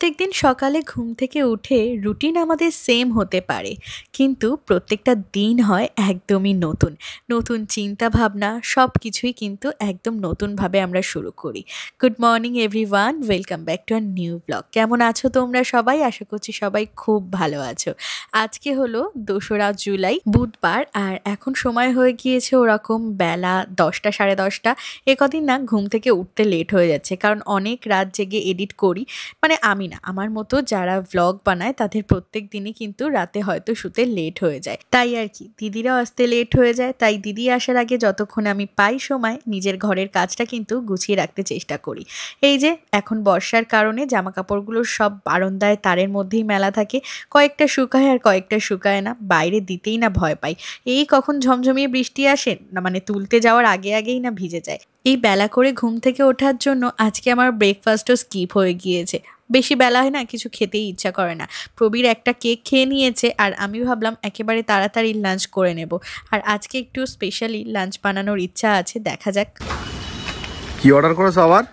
প্রত্যেকদিন সকালে ঘুম থেকে উঠে রুটিন আমাদের সেম হতে পারে, কিন্তু প্রত্যেকটা দিন হয় একদমই নতুন। নতুন চিন্তা ভাবনা সব কিছুই কিন্তু একদম নতুনভাবে আমরা শুরু করি। Good morning everyone, welcome back to our new blog. কেমন আছো তোমরা সবাই? আশা করছি সবাই খুব ভালো আছো। আজকে হলো 2রা জুলাই, বুধবার, আর এখন সময় হয়ে গিয়েছে ওরকম বেলা 10টা, সাড়ে 10টা। কদিন না ঘুম থেকে উঠতে লেট হয়ে যাচ্ছে, কারণ অনেক রাত জেগে এডিট করি। মানে আমি না, আমার মতো যারা ভ্লগ বানায় তাদের প্রত্যেক দিনই কিন্তু রাতে হয়তো শুতে লেট হয়ে যায়। তাই আর কি, দিদিরাও আসতে লেট হয়ে যায়। তাই দিদি আসার আগে যতক্ষণ আমি পাই সময়, নিজের ঘরের কাজটা কিন্তু গুছিয়ে রাখতে চেষ্টা করি। এই যে এখন বর্ষার কারণে জামা কাপড়গুলো সব বারান্দায় তারের মধ্যেই মেলা থাকে। কয়েকটা শুকায় আর কয়েকটা শুকায় না, বাইরে দিতেই না ভয় পাই। এই কখন ঝমঝমিয়ে বৃষ্টি আসে না, মানে তুলতে যাওয়ার আগেই না ভিজে যায়। এই বেলা করে ঘুম থেকে ওঠার জন্য আজকে আমার ব্রেকফাস্টও স্কিপ হয়ে গিয়েছে। বেশি বেলা হয় না, কিছু খেতেই ইচ্ছা করে না। প্রবীর একটা কেক খেয়ে নিয়েছে, আর আমি ভাবলাম একেবারে তাড়াতাড়ি লাঞ্চ করে নেব। আর আজকে একটু স্পেশালি লাঞ্চ বানানোর ইচ্ছা আছে, দেখা যাক। কি অর্ডার করেছো আবার?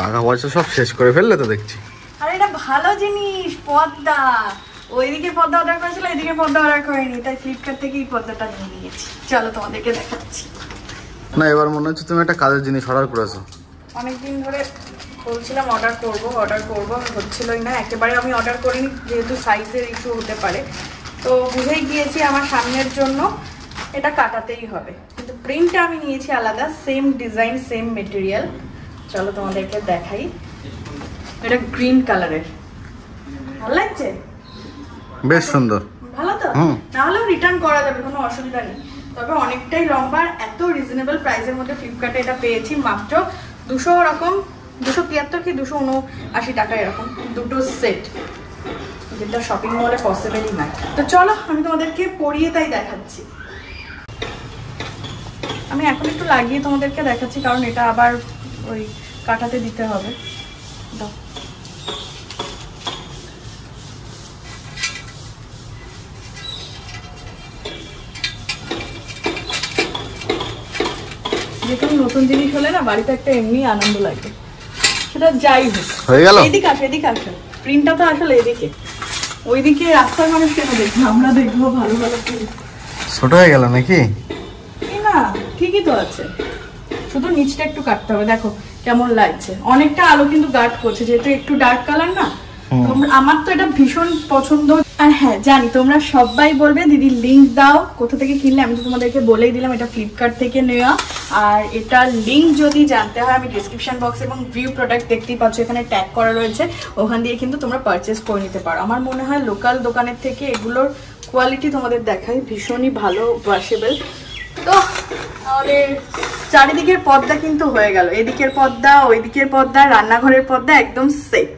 টাকা পয়সা সব শেষ করে ফেললে তো দেখছি। আরে এটা ভালো জিনিস, পদ্মা। ওইদিকে পদ্মা অর্ডার করেছিল, এদিকে পদ্মা অর্ডার করিনি, তাই ফ্লিপকার্ট থেকে এই পদ্মাটা নিয়ে নিয়েছি। চলো তোমাদেরকে দেখাচ্ছি। না, এবার মনে হচ্ছে তুমি একটা কাজের জিনিস অর্ডার করেছো। অনেকদিন ধরে বলছিলাম অর্ডার করব, হচ্ছিলই না। একেবারে আমি অর্ডার করিনি, যেহেতু সাইজের ইস্যু হতে পারে। তো বুঝেই গিয়েছি আমার সামনের জন্য এটা কাটাতেই হবে, কিন্তু প্রিন্টটা আমি নিয়েছি আলাদা, সেম ডিজাইন সেম মেটেরিয়াল। চলো তোমাদেরকে দেখাই। এটা গ্রিন কালারের, ভালো লাগছে, বেশ সুন্দর। ভালো তো? না হলেও রিটার্ন করা যাবে, কোনো অসুবিধা নেই। তবে অনেকটাই লম্বা, এত রিজনেবল প্রাইসের মধ্যে ফ্লিপকার্টে এটা পেয়েছি মাত্র 273 কি 279 টাকা, এরকম দুটো সেট, যেটা শপিং মলে পসিবলই না। তো চলো আমি তোমাদেরকে পরিয়ে তাই দেখাচ্ছি। আমি এখন একটু লাগিয়ে তোমাদেরকে দেখাচ্ছি, কারণ এটা আবার ওই কাটাতে দিতে হবে। দাও। যে কোনো নতুন জিনিস হলে না বাড়িতে একটা এমনি আনন্দ লাগে, সেটা যাই হোক। হয়ে গেল? এদিকে আসো। প্রিন্টটা তো আসলে এদিকে, ওইদিকে রাস্তার মানুষ কেন দেখবো, আমরা দেখবো ভালো ভালো প্রিন্ট। ছোট হয়ে গেল নাকি? না, ঠিকই তো আছে, শুধু নিচটা একটু কাটতে হবে। দেখো কেমন লাগছে, অনেকটা আলো কিন্তু গার্ড করছে, যেহেতু একটু ডার্ক কালার না। আমার তো এটা ভীষণ পছন্দ। আর হ্যাঁ, জানি তোমরা সবাই বলবে দিদি লিংক দাও, কোথা থেকে কিনলে। আমি তো তোমাদেরকে বলেই দিলাম এটা ফ্লিপকার্ট থেকে নেওয়া। আর এটার লিংক যদি জানতে হয়, আমি ডিসক্রিপশন বক্স এবং ভিউ প্রোডাক্ট দেখতেই পাচ্ছ, এখানে ট্যাগ করা রয়েছে, ওখান দিয়ে কিন্তু তোমরা পারচেস করে নিতে পারো। আমার মনে হয় লোকাল দোকানের থেকে এগুলোর কোয়ালিটি তোমাদের দেখাই ভীষণই ভালো, ওয়াশেবল। তো আমাদের চারিদিকের পর্দা কিন্তু হয়ে গেল, এদিকের পর্দা, ওইদিকের পর্দা, রান্নাঘরের পর্দা একদম সেট।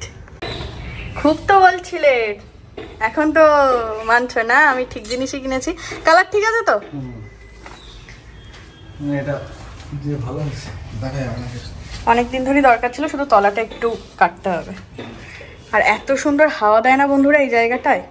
খুব তো বলছিলে, এখন তো মানছো না আমি ঠিক জিনিসই কিনেছি। কালার ঠিক আছে তো? এটা যে ভালো আছে, দেখা যাবে না। অনেকদিন ধরে দরকার ছিল, শুধু তলাটা একটু কাটতে হবে। আর এত সুন্দর হাওয়া দেয় না বন্ধুরা এই জায়গাটায়।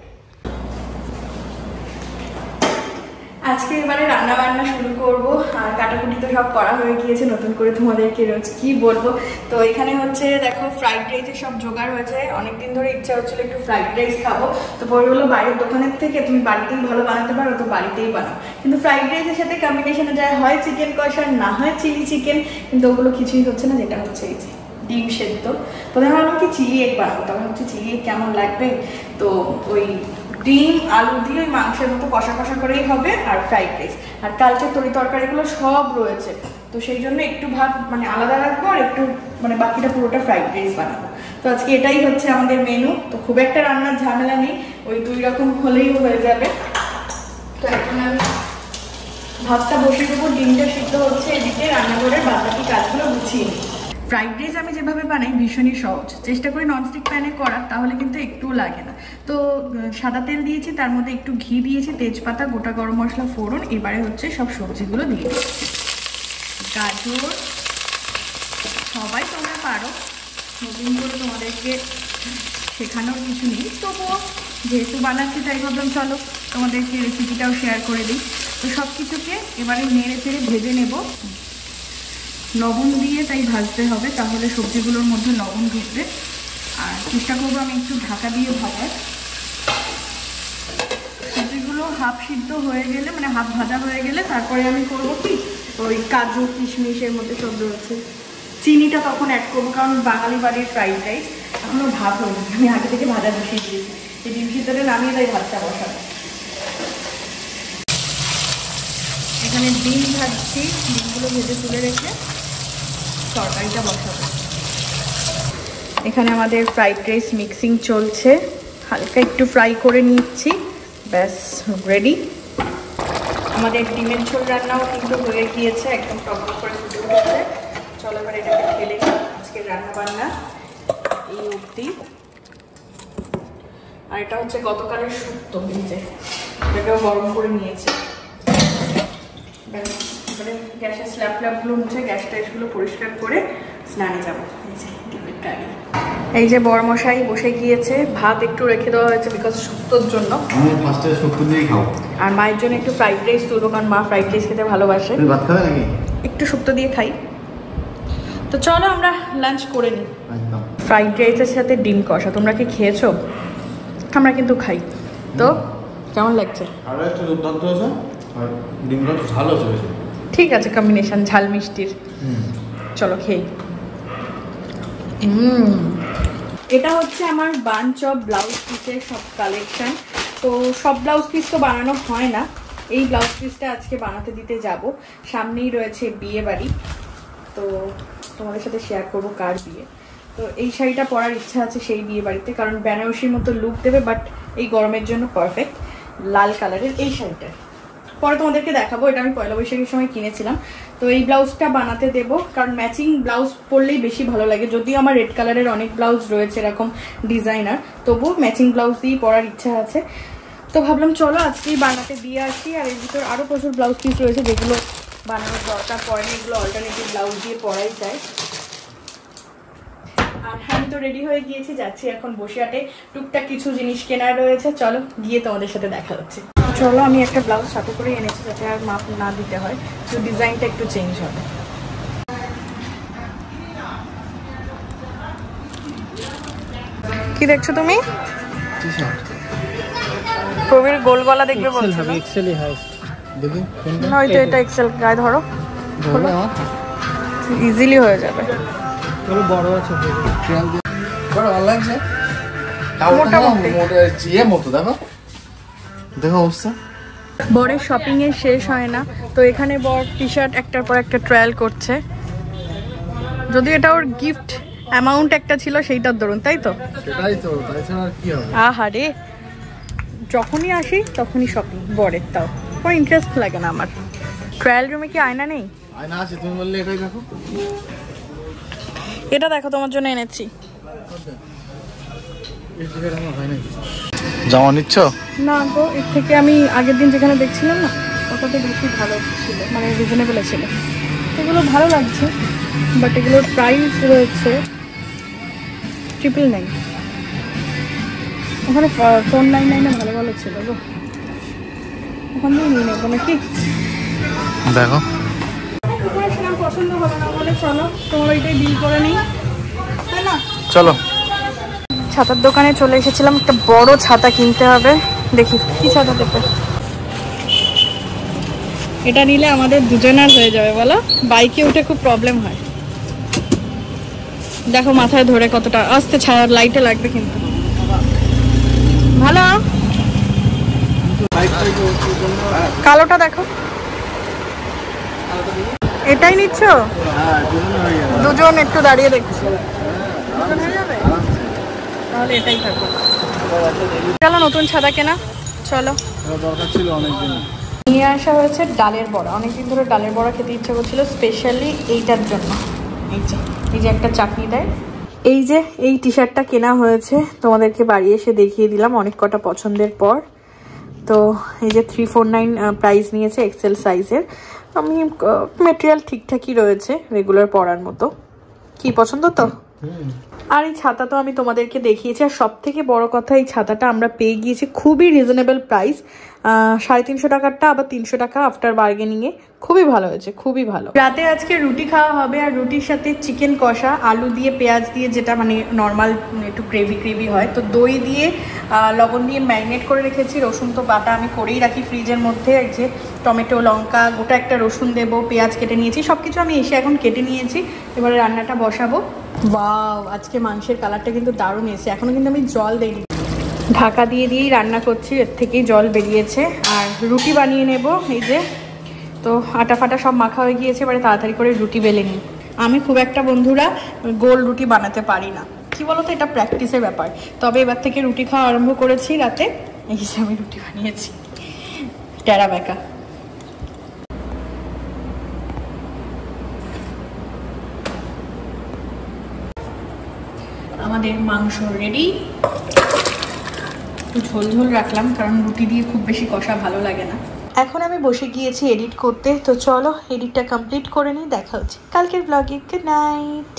আজকে এবারে রান্না বান্না শুরু করব, আর কাটাকুটি তো সব করা হয়ে গিয়েছে, নতুন করে তোমাদেরকে রোজ কি বলবো। তো এখানে হচ্ছে দেখো ফ্রাইড রাইসের সব জোগাড় হয়েছে। অনেকদিন ধরে ইচ্ছা হচ্ছিল একটু ফ্রাইড রাইস খাবো, তো পরে হলো বাইরের দোকানের থেকে তুমি বাড়িতেই ভালো বানাতে পারো, তো বাড়িতেই বানাও। কিন্তু ফ্রাইড রাইসের সাথে কম্বিনেশনে যায় হয় চিকেন কষা, না হয় চিলি চিকেন, কিন্তু ওগুলো কিছুই হচ্ছে না। যেটা হচ্ছে এই যে ডিম সেদ্ধ। প্রথমে ভাবলাম কি চিলি এগ বানাবো, তবে হচ্ছে চিলি এগ কেমন লাগবে, তো ওই ডিম আলু দিয়ে ওই মাংসের মতো কষা কষা করেই হবে। আর ফ্রাইড রাইস আর কালকে তরি তরকারিগুলো সব রয়েছে, তো সেই জন্য একটু ভাত মানে আলাদা রাখবো, আর একটু মানে বাকিটা পুরোটা ফ্রাইড রাইস বানাবো। তো আজকে এটাই হচ্ছে আমাদের মেনু। তো খুব একটা রান্নার ঝামেলা নেই, ওই 2 রকম হলেই হয়ে যাবে। তো এখন আমি ভাতটা বসিয়ে দেবো, ডিমটা সিদ্ধ হচ্ছে, এদিকে রান্নাঘরের বাকি কাজগুলো গুছিয়ে নিই। ফ্রাইড রাইস আমি যেভাবে বানাই ভীষণই সহজ, চেষ্টা করি ননস্টিক প্যানে করার, তাহলে কিন্তু একটুও লাগে না। তো সাদা তেল দিয়েছি, তার মধ্যে একটু ঘি দিয়েছি, তেজপাতা, গোটা গরম মশলা, ফোড়ন। এবারে হচ্ছে সব সবজিগুলো দিয়ে দিচ্ছি। গাজর সবাই তোমরা পারো, নতুন করে তোমাদেরকে শেখানোর কিছু নেই, তবুও যেহেতু বানাচ্ছি তাই ভাবলাম চলো তোমাদেরকে রেসিপিটাও শেয়ার করে দিই। তো সব কিছুকে এবারে নেড়ে চেড়ে ভেজে নেব। লবণ দিয়ে তাই ভাজতে হবে, তাহলে সবজিগুলোর মধ্যে লবণ ঢুকবে। আর চেষ্টা করবো আমি একটু ঢাকা দিয়ে ভাজার। সবজিগুলো হাফ সিদ্ধ হয়ে গেলে, মানে হাফ ভাজা হয়ে গেলে তারপরে আমি করবো কি, ওই কাজু কিশমিশের মধ্যে সব রয়েছে, চিনিটা তখন অ্যাড করবো, কারণ বাঙালি বাড়ির ফ্রাইড রাইস এখনও ভাত হয়নি, আমি আগে থেকে ভাজা বসিয়ে দিয়েছি। এই ডিম সিদ্ধটা নামিয়ে তাই ভাতটা বসাবো। এখানে ডিম ভাজছি, ডিমগুলো ভেজে তুলে রেখে তরকারিটা বসাবো। এখানে আমাদের ফ্রাইড রাইস মিক্সিং চলছে, হালকা একটু ফ্রাই করে নিচ্ছি, ব্যাস রেডি। আমাদের ডিমের ঝোল রান্নাও কিন্তু হয়ে গিয়েছে, একদম টক করে ফুটে উঠেছে। চলো এবার এটাকে ঢেলে আজকে রান্না বান্না এই অবধি। আর এটা হচ্ছে গতকালের শুক্তো, ভেজে এটাকেও গরম করে নিয়েছে। এবারে গ্যাসের স্ল্যাব ফ্ল্যাবগুলো মুছে গ্যাস টাইসগুলো পরিষ্কার করে স্নানে যাবো। ডিমের কারি, এই যে বরমশাই বসে গিয়েছে, ভাত একটু রেখে দেওয়া হয়েছে বিকজ শুক্তোর জন্য। আমি ফার্স্টে শুক্তো দিয়েই খাও। আর মায়ের জন্য একটু ফ্রাইড রাইস তুলবো, কারণ মা ফ্রাইড রাইস খেতে ভালোবাসে। তুমি ভাত খাবে নাকি? একটু শুক্তো দিয়ে খাই। তো চলো আমরা লাঞ্চ করে নিই। একদম। ফ্রাইড রাইসের সাথে ডিম কষা তোমরা কি খেয়েছো? আমরা কিন্তু খাই। তো কেমন লাগছে? আরো একটা দুর্দান্ত আছে, আর ডিমটা তো ঝাল আছে বেশি। ঠিক আছে, কম্বিনেশন ঝাল মিষ্টির। চলো খেই। এটা হচ্ছে আমার বাঞ্চ অফ ব্লাউজ পিসের সব কালেকশন। তো সব ব্লাউজ পিস তো বানানো হয় না, এই ব্লাউজ পিসটা আজকে বানাতে দিতে যাব। সামনেই রয়েছে বিয়ে বাড়ি, তো তোমাদের সাথে শেয়ার করবো কার বিয়ে। তো এই শাড়িটা পরার ইচ্ছা আছে সেই বিয়ে বাড়িতে, কারণ বেনারসির মতো লুক দেবে, বাট এই গরমের জন্য পারফেক্ট। লাল কালারের এই শাড়িটা পরে তোমাদেরকে দেখাবো, এটা আমি পয়লা বৈশাখের সময় কিনেছিলাম। তো এই ব্লাউজটা বানাতে দেব, কারণ ম্যাচিং ব্লাউজ পরলেই বেশি ভালো লাগে। যদিও আমার রেড কালারের অনেক ব্লাউজ রয়েছে এরকম ডিজাইনার, তবু ম্যাচিং ব্লাউজ দিয়েই পরার ইচ্ছা আছে। তো ভাবলাম চলো আজকেই বানাতে দিয়ে আসি। আর এর ভিতর আরও প্রচুর ব্লাউজ পিস রয়েছে যেগুলো বানানোর দরকার পড়ে না, এগুলো অল্টারনেটিভ ব্লাউজ দিয়ে পরাই যায়। আর আমি তো রেডি হয়ে গিয়েছি, যাচ্ছি এখন বসিরহাটে। টুকটাক কিছু জিনিস কেনার রয়েছে, চলো গিয়ে তোমাদের সাথে দেখা হচ্ছে। চলো, আমি একটা ব্লাউজ সাথে করে এনেছি যাতে আর মাপ না দিতে হয়, তো ডিজাইনটা একটু চেঞ্জ হবে। কি দেখছো তুমি? প্রবীর গোল গলা দেখবে বলছো না? এক্সেলই হাইস্ট দেখি কোনটা? না, এটা এক্সেল। গায়ে ধরো, ইজিলি হয়ে যাবে। পুরো বড় আছে, ট্রায়াল দিয়ে বড় ভালো লাগছে। মোটামুটি মোটা জিয়ে মতো দেখো, দেখো অবস্থা। বরের শপিং এর শেষ হয় না, তো এখানে বর টি শার্ট একটার পর একটা ট্রায়াল করছে। যদি এটা ওর গিফট অ্যামাউন্ট একটা ছিল সেইটার দরুন, তাই তো? সেটাই তো, তাছাড়া আর কি হবে। আহারে, যখনই আসি তখনই শপিং বরের, তাও কোনো ইন্টারেস্ট লাগে না আমার। ট্রায়াল রুমে কি আয়না নেই? আয়না আছে, তুমি বললে এটাই দেখো। এটা দেখো, তোমার জন্য এনেছি। জামা নিচ্ছ? না গো, এর থেকে আমি আগের দিন যেখানে দেখছিলাম না, ওটাতে বেশি ভালো ছিল, মানে রিজনেবল ছিল। এগুলো ভালো লাগছে, বাট এগুলোর প্রাইস রয়েছে 999। ওখানে 499 ভালো ভালো ছিল গো, ওখান থেকে নিয়ে নেবো নাকি? দেখো পছন্দ হলো না বলে চলো তোমার ওইটাই বিল করে নিই, তাই না? চলো। ছাতার দোকানে চলে এসেছিলাম, একটা বড় ছাতা কিনতে হবে। দেখি কি ছাতা দেবে। এটা নিলে আমাদের দুজনের হয়ে যাবে, বলো? বাইকে উঠে খুব প্রবলেম হয়। দেখো মাথায় ধরে কতটা আস্তে, ছায়া লাইটে লাগবে কিন্তু ভালো। কালোটা দেখো, এটাই নিচ্ছ? দুজন একটু দাঁড়িয়ে দেখছি, দুজন হয়ে যাবে তাহলে এটাই থাকবে। চলো নতুন ছাতা কেনা, চলো। দরকার ছিল অনেকদিন। নিয়ে আসা হয়েছে ডালের বড়া, অনেকদিন ধরে ডালের বড়া খেতে ইচ্ছা করছিল, স্পেশালি এইটার জন্য। এই যে একটা চাটনি দেয়। এই যে এই টি শার্টটা কেনা হয়েছে, তোমাদেরকে বাড়ি এসে দেখিয়ে দিলাম অনেক কটা পছন্দের পর। তো এই যে 349 প্রাইস নিয়েছে, এক্সেল সাইজের। আমি মেটেরিয়াল ঠিকঠাকই রয়েছে, রেগুলার পরার মতো। কি পছন্দ তো? আর এই ছাতা তো আমি তোমাদেরকে দেখিয়েছি, আর সব থেকে বড় কথা এই ছাতাটা আমরা পেয়ে গিয়েছি খুবই রিজনেবল প্রাইস, 350 টাকারটা আবার 300 টাকা আফটার বার্গেনিং এ। খুবই ভালো হয়েছে, খুবই ভালো। রাতে আজকে রুটি খাওয়া হবে, আর রুটির সাথে চিকেন কষা আলু দিয়ে পেঁয়াজ দিয়ে, যেটা মানে নর্মাল একটু গ্রেভি হয়, তো দই দিয়ে লবণ দিয়ে ম্যারিনেট করে রেখেছি। রসুন তো বাটা আমি করেই রাখি ফ্রিজের মধ্যে। এই যে টমেটো, লঙ্কা, গোটা একটা রসুন দেবো, পেঁয়াজ কেটে নিয়েছি, সব কিছু আমি এসে এখন কেটে নিয়েছি। এবারে রান্নাটা বসাবো। ওয়াও, আজকে মাংসের কালারটা কিন্তু দারুণ এসেছে। এখনও কিন্তু আমি জল দিইনি, ঢাকা দিয়ে দিয়েই রান্না করছি, এর থেকেই জল বেরিয়েছে। আর রুটি বানিয়ে নেব। এই যে তো আটা ফাটা সব মাখা হয়ে গিয়েছে, এবারে তাড়াতাড়ি করে রুটি বেলে নিই। আমি খুব একটা বন্ধুরা গোল রুটি বানাতে পারি না, কি বলতো, এটা প্র্যাকটিসের ব্যাপার। তবে এবার থেকে রুটি খাওয়া আরম্ভ করেছি রাতে। এই যে আমি রুটি বানিয়েছি টেরা বেঁকা। আমাদের মাংস রেডি। একটু ঝোল ঝোল রাখলাম, কারণ রুটি দিয়ে খুব বেশি কষা ভালো লাগে না। এখন আমি বসে গিয়েছি এডিট করতে, তো চলো এডিটটা কমপ্লিট করে নিই। দেখা হচ্ছে কালকের ব্লগে। Good night.